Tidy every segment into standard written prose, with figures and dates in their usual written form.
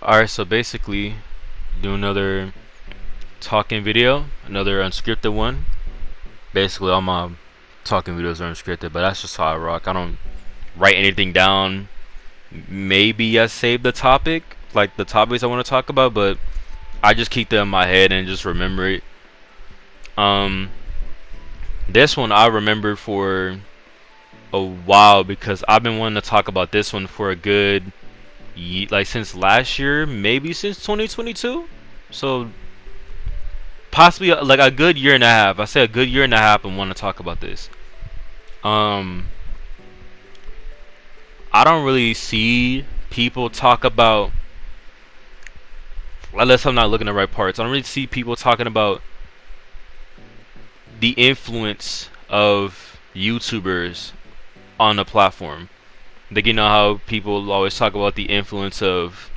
Alright, so basically, do another talking video, another unscripted one. Basically, all my talking videos are unscripted, but that's just how I rock. I don't write anything down. Maybe I save the topic, like the topics I want to talk about, but I just keep them in my head and just remember it. Um, this one I remember for a while because I've been wanting to talk about this one for a good, like since last year, maybe since 2022. So possibly like a good year and a half. I say a good year and a half and want to talk about this. Um, I don't really see people talk about, unless I'm not looking at the right parts. I don't really see people talking about the influence of YouTubers on the platform. Like, you know how people always talk about the influence of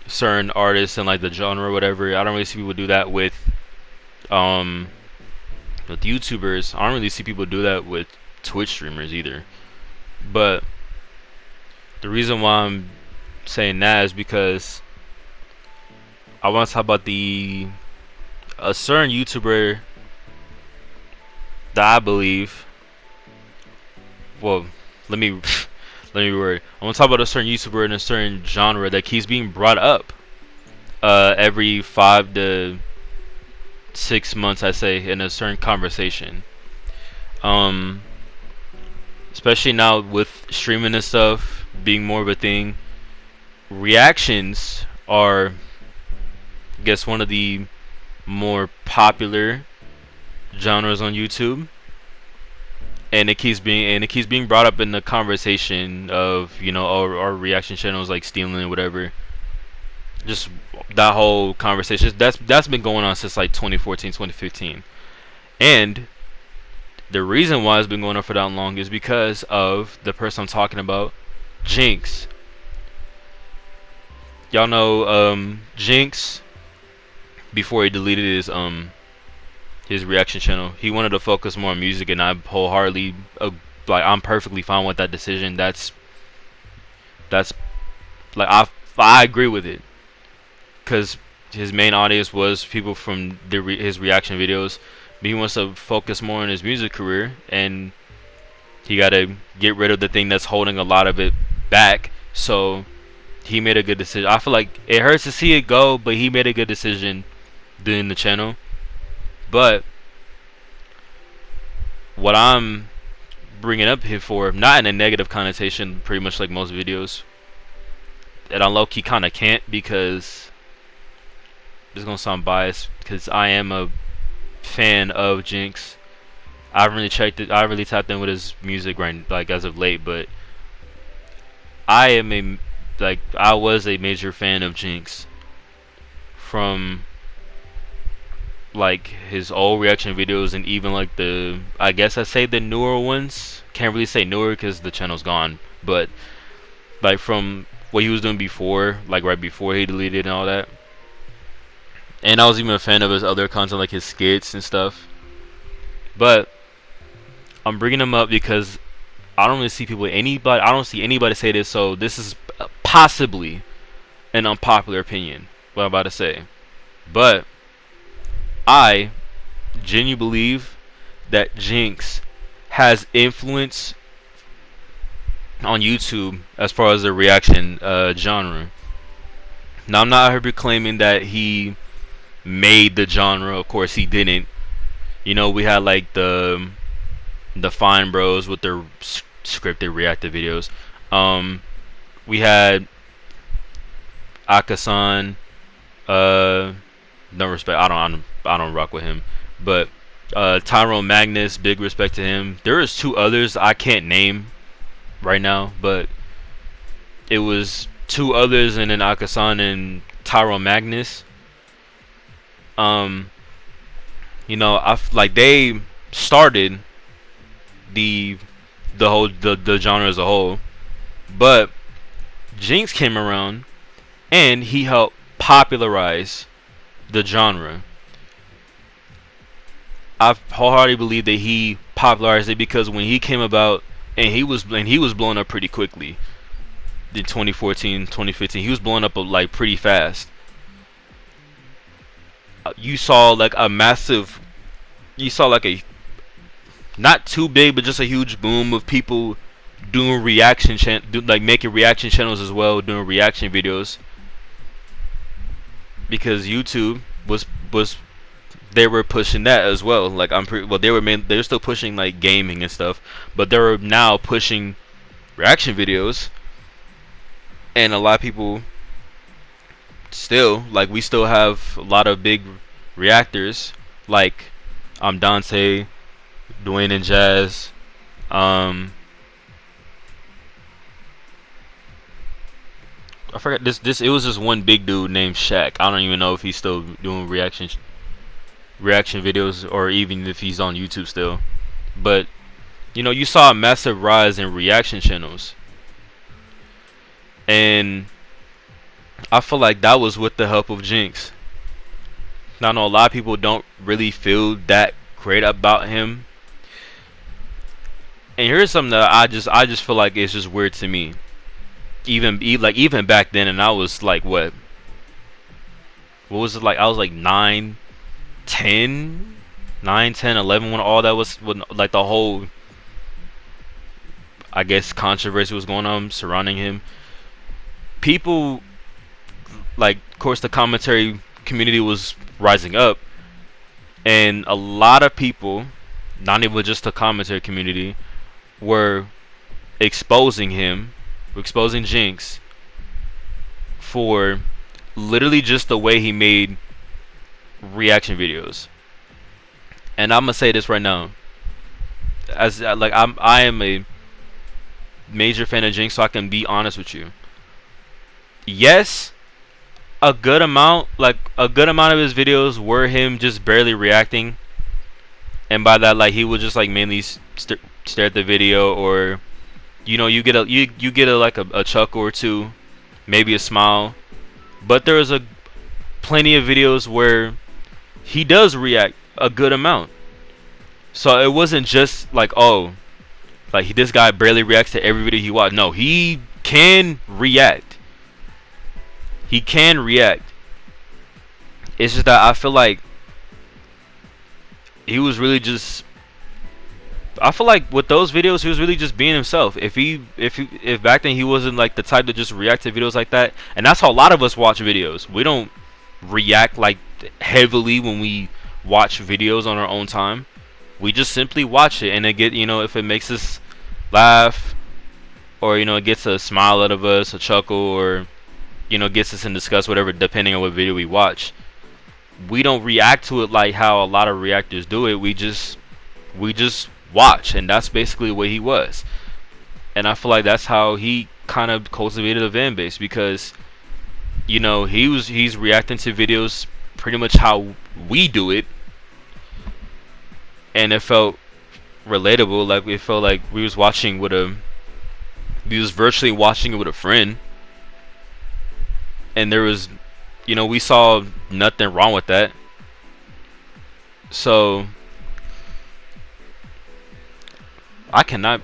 certain artists and like the genre or whatever. I don't really see people do that um with YouTubers. I don't really see people do that with Twitch streamers either. But the reason why I'm saying that is because I want to talk about a certain YouTuber that I believe. Well, let me let me word. I want to talk about a certain YouTuber in a certain genre that keeps being brought up every 5 to 6 months, I say, in a certain conversation. Um, Especially now with streaming and stuff being more of a thing, reactions are, I guess, one of the more popular genres on YouTube, and it keeps being brought up in the conversation of, you know, our reaction channels like stealing and whatever. Just that whole conversation that's been going on since like 2014, 2015, and the reason why it's been going on for that long is because of the person I'm talking about, Jinx. Y'all know Jinx, before he deleted his reaction channel, he wanted to focus more on music, and I wholeheartedly like, I'm perfectly fine with that decision. That's like, I agree with it, because his main audience was people from his reaction videos, but he wants to focus more on his music career, and he got to get rid of the thing that's holding a lot of it back. So he made a good decision. I feel like it hurts to see it go, but he made a good decision doing the channel. But what I'm bringing up here for, not in a negative connotation, pretty much like most videos, and I low-key kind of can't, because this is gonna sound biased, because I am a fan of Jinx. I haven't really checked it. I haven't really tapped in with his music right, like, as of late, but I was a major fan of Jinx from like his old reaction videos, and even like I guess I say the newer ones. Can't really say newer because the channel's gone, but like from what he was doing before, like right before he deleted and all that. And I was even a fan of his other content, like his skits and stuff. But I'm bringing him up because I don't really see I don't see anybody say this, so this is possibly an unpopular opinion, what I'm about to say. But I genuinely believe that Jinx has influence on YouTube as far as the reaction genre. Now, I'm not here claiming that he made the genre. Of course, he didn't. You know, we had like the Fine Bros with their scripted reactive videos. We had Akasan. No respect. I don't rock with him. But Tyrone Magnus, big respect to him. There is two others I can't name right now, but it was two others, and then Akasan and Tyrone Magnus. You know, like they started the the genre as a whole, but Jinx came around and he helped popularize the genre. I wholeheartedly believe that he popularized it, because when he came about, and he was blowing up pretty quickly. in 2014, 2015. He was blowing up like pretty fast. You saw like a massive, you saw like a not too big, but just a huge boom of people doing like making reaction channels as well, doing reaction videos, because YouTube was they were pushing that as well. Like well, they were still pushing like gaming and stuff, but they were now pushing reaction videos, and a lot of people still like we still have a lot of big reactors like Dante, Dwayne and Jazz. I forgot this. It was just one big dude named Shaq. I don't even know if he's still doing reaction videos or even if he's on YouTube still. But you know, you saw a massive rise in reaction channels, and I feel like that was with the help of Jinx. Now I know a lot of people don't really feel that great about him. And here's something that I just feel like it's just weird to me. Even back then, and I was like what was it like? I was like 9, 10, 11 when all that was, when like the whole, I guess, controversy was going on surrounding him. People, like, of course, the commentary community was rising up, and a lot of people, not even just the commentary community, were exposing Jinx for literally just the way he made reaction videos. And I'm gonna say this right now, as like I am a major fan of Jinx, so I can be honest with you. Yes, a good amount of his videos were him just barely reacting, and by that, like, he would just like mainly stare at the video, or you know, you get a chuckle or two, maybe a smile. But there is plenty of videos where he does react a good amount. So it wasn't just like, oh, like this guy barely reacts to every video he watches. No, he can react. He can react. It's just that I feel like he was really just, I feel like with those videos he was really just being himself. If back then he wasn't like the type to just react to videos like that, and that's how a lot of us watch videos. We don't react like heavily when we watch videos on our own time. We just simply watch it, and it get, you know, if it makes us laugh, or you know, it gets a smile out of us, a chuckle, or you know, gets us in disgust, whatever, depending on what video we watch. We don't react to it like how a lot of reactors do it. We just watch, and that's basically what he was. And I feel like that's how he kind of cultivated a fan base, because you know, he's reacting to videos pretty much how we do it, and it felt relatable. Like, it felt like we was virtually watching it with a friend, and there was, you know, we saw nothing wrong with that. So I cannot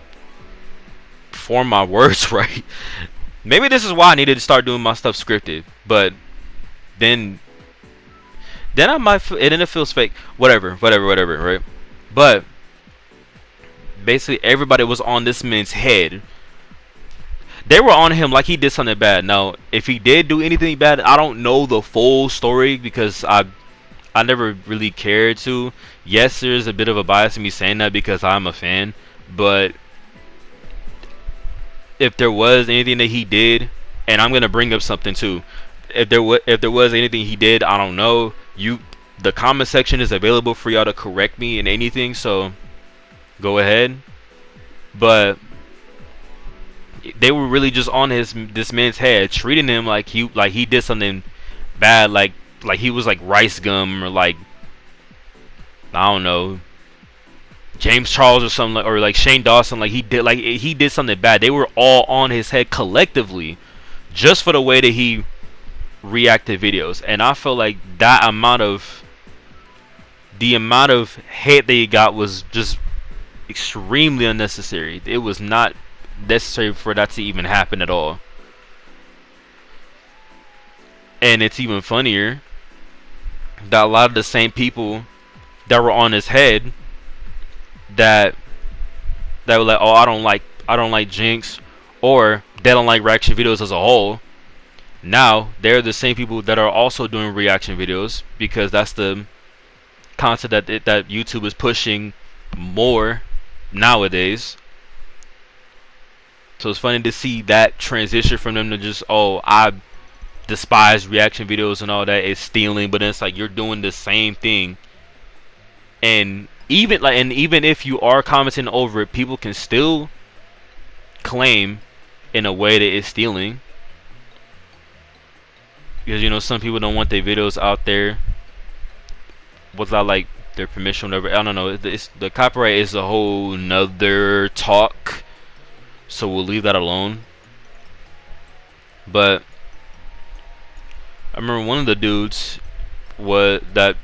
form my words right. Maybe this is why I needed to start doing my stuff scripted, but then I might feel it, and it feels fake. Whatever, right? But basically, everybody was on this man's head. They were on him like he did something bad. Now, if he did do anything bad, I don't know the full story, because I never really cared to. Yes, there's a bit of a bias in me saying that because I'm a fan, but if there was anything that he did, and I'm gonna bring up something too, if there was anything he did, I don't know. The comment section is available for y'all to correct me in anything, so go ahead. But they were really just on this man's head, treating him like he did something bad, like he was like Rice Gum, or like, I don't know, James Charles or something, or like Shane Dawson, like he did something bad. They were all on his head collectively, just for the way that he reacted videos. And I feel like the amount of hate that he got was just extremely unnecessary. It was not necessary for that to even happen at all. And it's even funnier that a lot of the same people that were on his head that were like, oh, I don't like Jinx, or they don't like reaction videos as a whole. Now they're the same people that are also doing reaction videos because that's the content that YouTube is pushing more nowadays. So it's funny to see that transition from them to just, oh, I despise reaction videos and all that, it's stealing, but it's like you're doing the same thing. And even if you are commenting over it, people can still claim in a way that it's stealing. Because, you know, some people don't want their videos out there without like their permission, whatever. I don't know. The copyright is a whole nother talk, so we'll leave that alone. But I remember one of the dudes that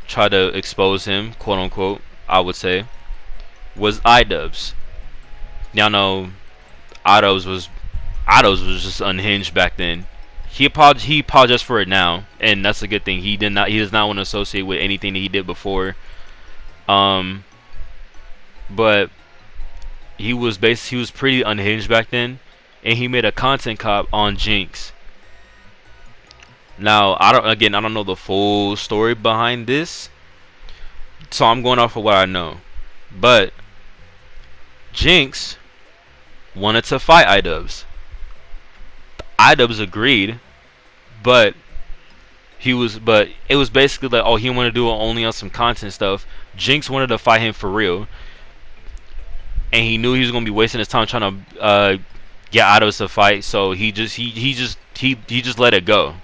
tried to expose him, quote unquote, I would say, was iDubbbz. Y'all know iDubbbz was just unhinged back then. He apologized for it now, and that's a good thing. He does not want to associate with anything that he did before. But he was pretty unhinged back then, and he made a content cop on Jinx. Now I don't know the full story behind this, so I'm going off of what I know. But Jinx wanted to fight iDubbbz. iDubbbz agreed, but it was basically like, oh, he wanted to do it only on some content stuff. Jinx wanted to fight him for real, and he knew he was gonna be wasting his time trying to get iDubbbz to fight, so he just let it go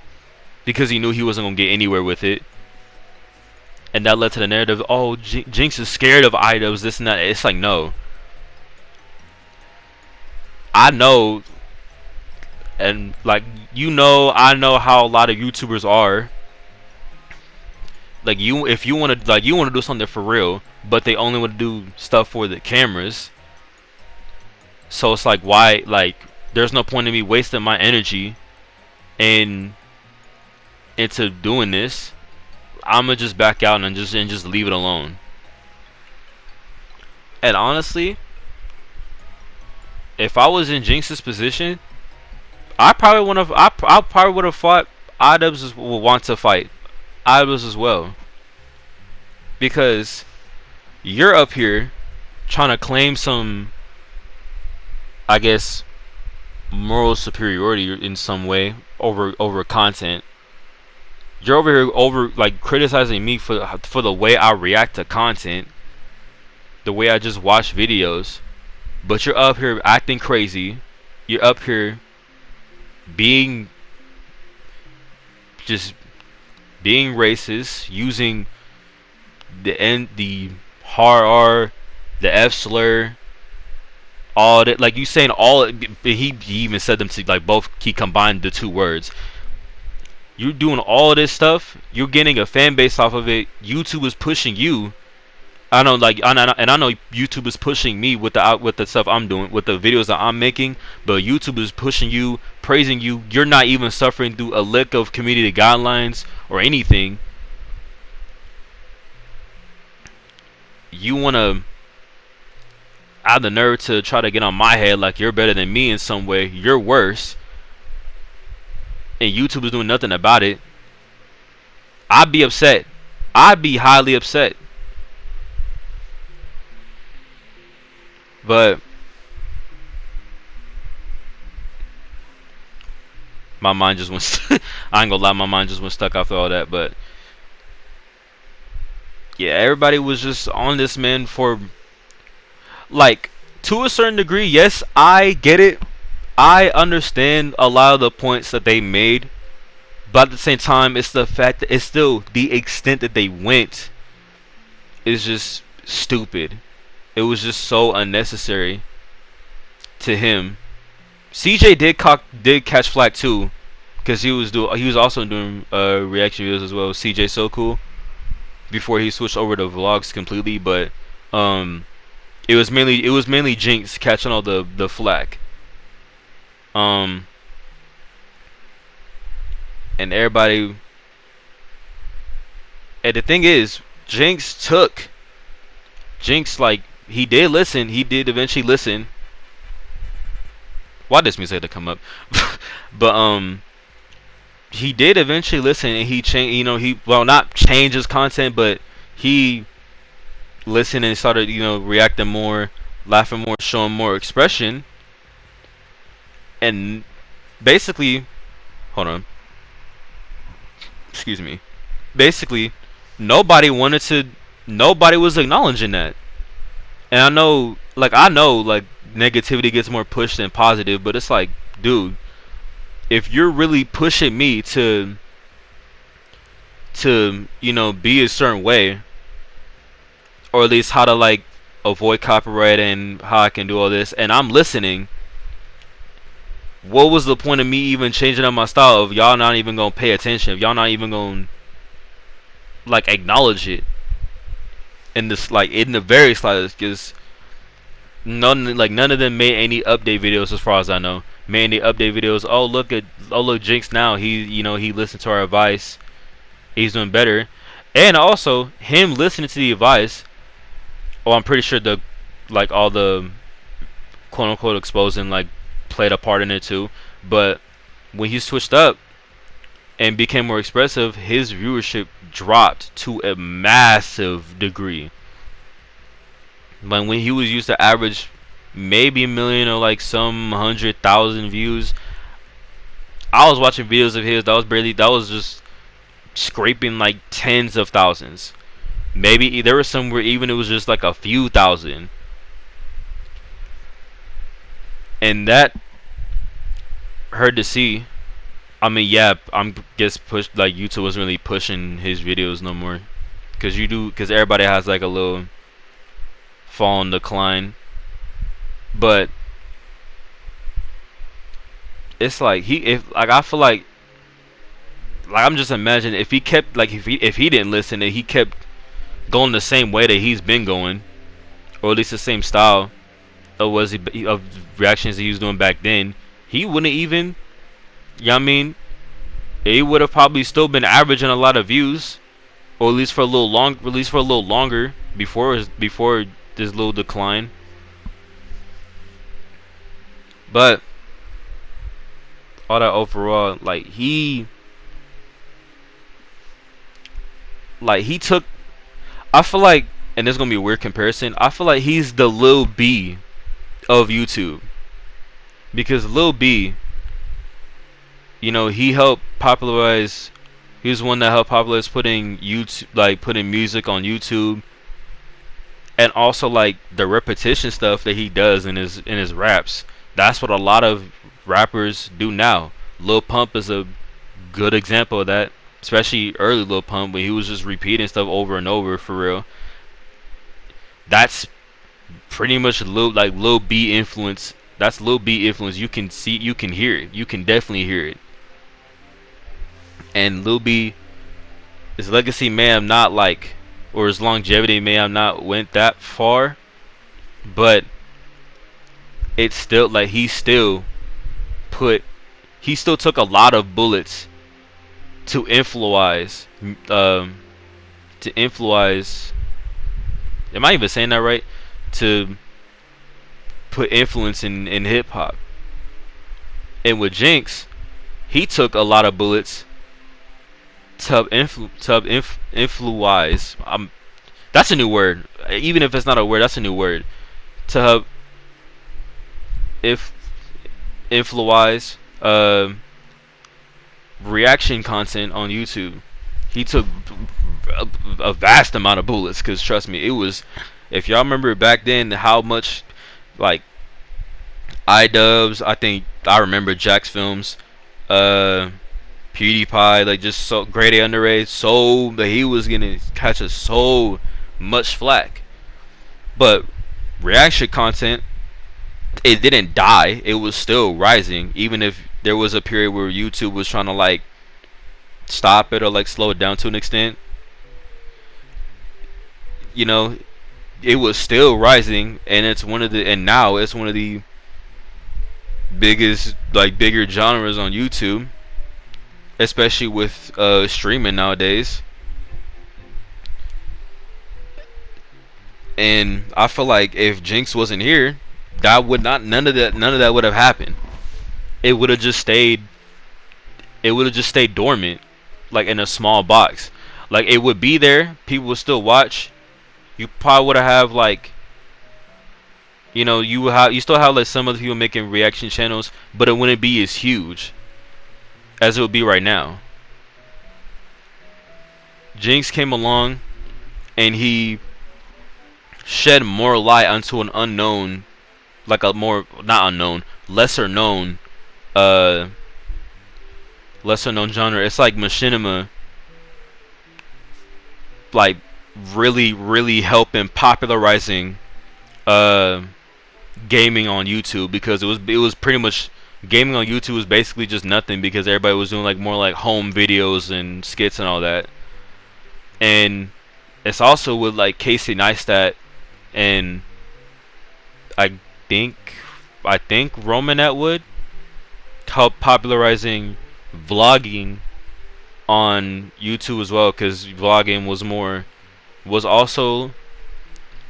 because he knew he wasn't gonna get anywhere with it. And that led to the narrative, oh, Jinx is scared of iDubbbz, this and that. It's like, no, I know, and like, you know, I know how a lot of YouTubers are. Like, if you want to do something for real, but they only want to do stuff for the cameras. So it's like, why? Like, there's no point in me wasting my energy into doing this. I'ma just back out and just leave it alone. And honestly, if I was in Jinx's position, I probably would have fought iDubbbz. Would want to fight iDubbbz as well, because you're up here trying to claim some, I guess, moral superiority in some way over content. You're over here like criticizing me for the way I react to content, the way I just watch videos, but you're up here acting crazy. You're up here being racist, using the hard R, the F slur, all that. Like, you saying all. He even said them to like both. He combined the two words. You're doing all this stuff. You're getting a fan base off of it. YouTube is pushing you. I know, like, I know YouTube is pushing me with the stuff I'm doing, with the videos that I'm making. But YouTube is pushing you, praising you. You're not even suffering through a lick of community guidelines or anything. You wanna have the nerve to try to get on my head like you're better than me in some way. You're worse, and YouTube is doing nothing about it. I'd be upset. I'd be highly upset. But my mind just went I ain't gonna lie, my mind just went stuck after all that. But yeah, everybody was just on this man for, like, to a certain degree. Yes, I get it. I understand a lot of the points that they made, but at the same time, it's the fact that it's still the extent that they went is just stupid. It was just so unnecessary to him. CJ did catch flack too, because he was also doing reaction videos as well. CJ So Cool, before he switched over to vlogs completely. But it was mainly Jinx catching all the flack. and everybody. And the thing is, Jinx, like, he did listen. He did eventually listen. Why does music have to come up? But he did eventually listen, and he changed. You know, he, well, not change his content, but he listened and started, you know, reacting more, laughing more, showing more expression, and basically, hold on, excuse me. Basically, nobody wanted to. Nobody was acknowledging that. And I know, like, negativity gets more pushed than positive, but it's like, dude, if you're really pushing me to you know, be a certain way, or at least how to, like, avoid copyright and how I can do all this, and I'm listening, what was the point of me even changing up my style if y'all not even gonna pay attention, if y'all not even gonna, like, acknowledge it in this, like, in the very slightest? Because none of them made any update videos, as far as I know. Made any update videos. Oh look, Jinx now. He, you know, he listened to our advice. He's doing better. And also, him listening to the advice. Oh, I'm pretty sure like, all the quote unquote exposing, like, played a part in it too. But when he switched up and became more expressive, his viewership dropped to a massive degree. Like, when he was used to average maybe a million or, like, some 100,000 views, I was watching videos of his that was just scraping, like, tens of thousands. Maybe there was some where even it was just like a few thousand, and that hurt to see. I mean, yeah, I'm guess pushed, like, YouTube wasn't really pushing his videos no more, because everybody has, like, a little fall and decline. But it's like, I feel like I'm just imagining if he kept, like, if he didn't listen and he kept going the same way that he's been going, or at least the same style of reactions he was doing back then, he wouldn't even, you know what I mean, he would have probably still been averaging a lot of views, or at least for a little longer before this little decline. But all that overall, like, he took, I feel like, and this is gonna be a weird comparison, I feel like he's the Lil B of YouTube, because Lil B, you know, he helped popularize. He was one that helped popularize putting music on YouTube, and also, like, the repetition stuff that he does in his raps. That's what a lot of rappers do now. Lil Pump is a good example of that, especially early Lil Pump, when he was just repeating stuff over and over for real. That's pretty much Lil B influence. That's Lil B influence. You can hear it. You can definitely hear it. And Lil B, his legacy may have not, like, or his longevity may have not went that far, but it's still, like, he still took a lot of bullets to influence, am I even saying that right? To put influence in hip hop. And with Jinx, he took a lot of bullets to influence. That's a new word. Even if it's not a word, that's a new word. To influence reaction content on YouTube. He took a vast amount of bullets, because trust me, it was, if y'all remember back then how much, like, iDubbbz, I think I remember Jack's Films, PewDiePie, like, just so grade A underrated, so that he was gonna catch so much flack. But reaction content, it didn't die. It was still rising, even if there was a period where YouTube was trying to, like, stop it or, like, slow it down to an extent. You know, it was still rising, and now it's one of the biggest, like, bigger genres on YouTube. especially with streaming nowadays. And I feel like if Jinx wasn't here, that would not none of that would have happened. It would have just stayed. It would have just stayed dormant, like in a small box. Like it would be there, people would still watch. You probably would have like, you still have like some other people making reaction channels, but it wouldn't be as huge as it would be right now. Jinx came along and he shed more light onto an unknown, like a more not unknown, uh lesser known genre. It's like machinima, like really helping popularizing gaming on YouTube, because it was pretty much gaming on YouTube was basically just nothing, because everybody was doing like more like home videos and skits and all that. And it's also with like Casey Neistat and I think Roman Atwood helped popularizing vlogging on YouTube as well, because vlogging was also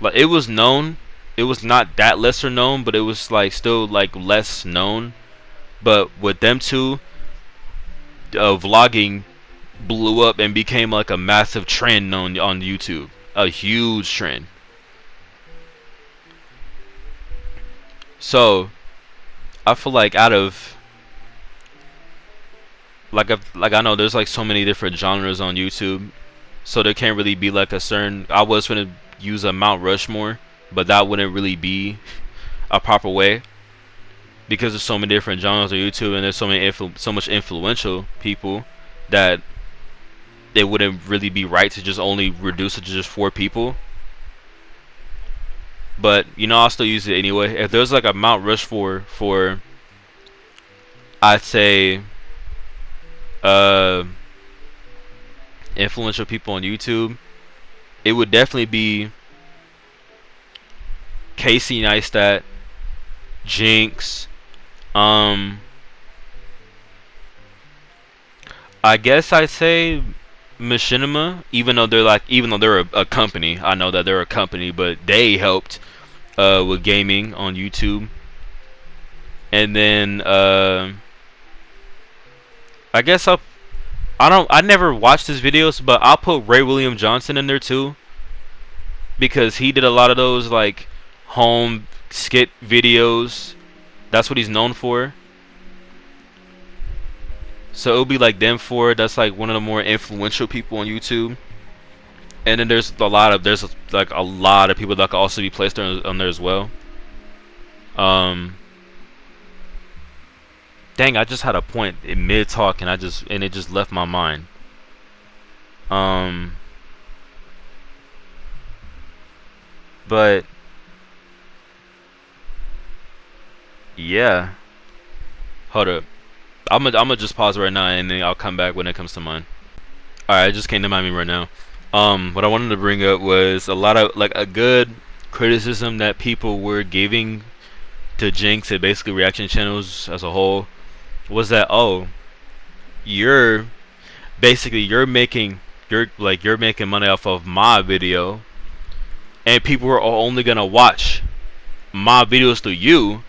like, it was known. It was not that lesser known, but it was like still like less known. But with them two, vlogging blew up and became like a massive trend on YouTube, a huge trend. So I feel like out of like I know there's like so many different genres on YouTube, so there can't really be like a certain. I was gonna use a Mount Rushmore, but that wouldn't really be a proper way, because there's so many different genres on YouTube and there's so much influential people that it wouldn't really be right to just only reduce it to just 4 people. But I'll still use it anyway. If there's like a Mount Rushmore for I'd say uh influential people on YouTube, it would definitely be Casey Neistat, Jinx, I guess I'd say Machinima, even though they're a company. I know that they're a company, but they helped with gaming on YouTube. And then I guess I never watched his videos, but I'll put Ray William Johnson in there too, because he did a lot of those like home skit videos. That's what he's known for. So it'll be like them four. That's like one of the more influential people on YouTube. And then there's like a lot of people that can also be placed on there as well. Dang, I just had a point in mid talk and it just left my mind. But yeah, hold up. I'm gonna just pause right now and then I'll come back when it comes to mine. Alright, it just came to mind me right now. What I wanted to bring up was a lot of like a good criticism that people were giving to Jinx and basically reaction channels as a whole was that, oh, you're making money off of my video, and people are only gonna watch my videos through you,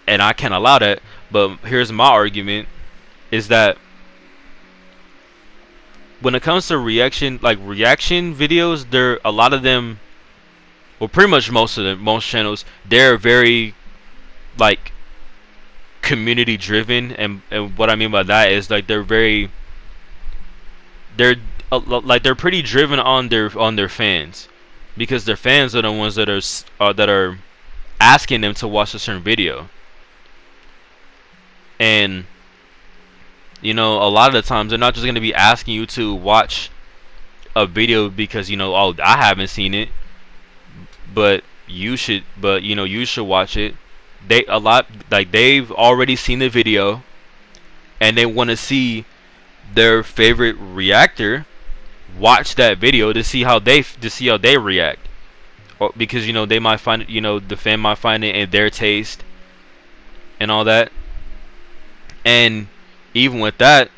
and I can't allow that. But here's my argument: is that when it comes to reaction videos, a lot of them, well, pretty much most channels, they're very like community driven, and what I mean by that is like they're pretty driven on their fans, because their fans are the ones that are asking them to watch a certain video. And a lot of the times they're not just going to be asking you to watch a video because oh, I haven't seen it, but you should watch it. They've already seen the video and they want to see their favorite reactor watch that video to see how they react, or because they might find it, the fan might find it in their taste and all that. And even with that,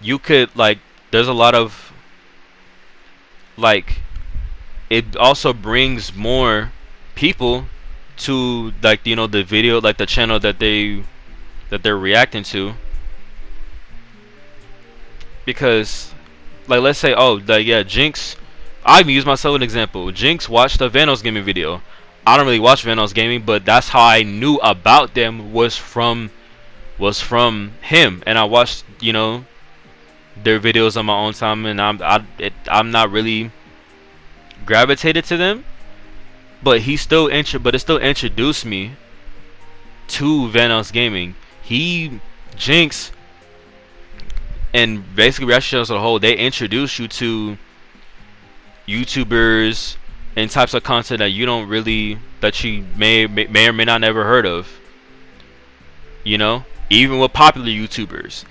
you could like there's a lot of like it also brings more people to like the video, like the channel that they're reacting to, because like let's say, oh, like, yeah, Jinx, I can use myself as an example. Jinx watched the Vanos gaming video. I don't really watch Vanos gaming, but that's how I knew about them, was from him, and I watched their videos on my own time, and I'm not really gravitated to them, but it still introduced me to Vanos gaming. He, Jinx, and basically reaction channels as a whole, they introduce you to YouTubers and types of content that you don't really, that you may or may not never heard of. Even with popular YouTubers,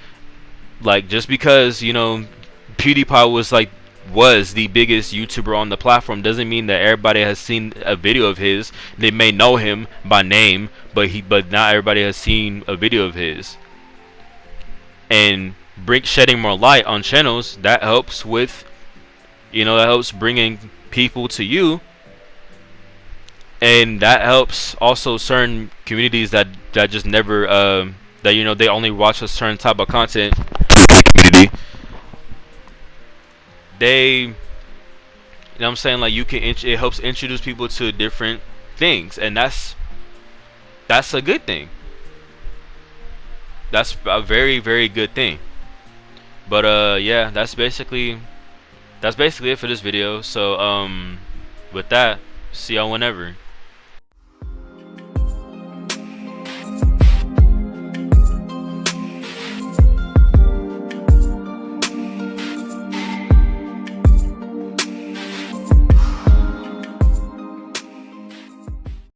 like just because PewDiePie was the biggest YouTuber on the platform doesn't mean that everybody has seen a video of his. They may know him by name, but not everybody has seen a video of his. And shedding more light on channels that helps with that helps bringing people to you, and that helps also certain communities that just never that they only watch a certain type of content community. They, what I'm saying, like it helps introduce people to different things, and that's a good thing. That's a very, very good thing. But yeah, that's basically it for this video. So with that, see y'all whenever.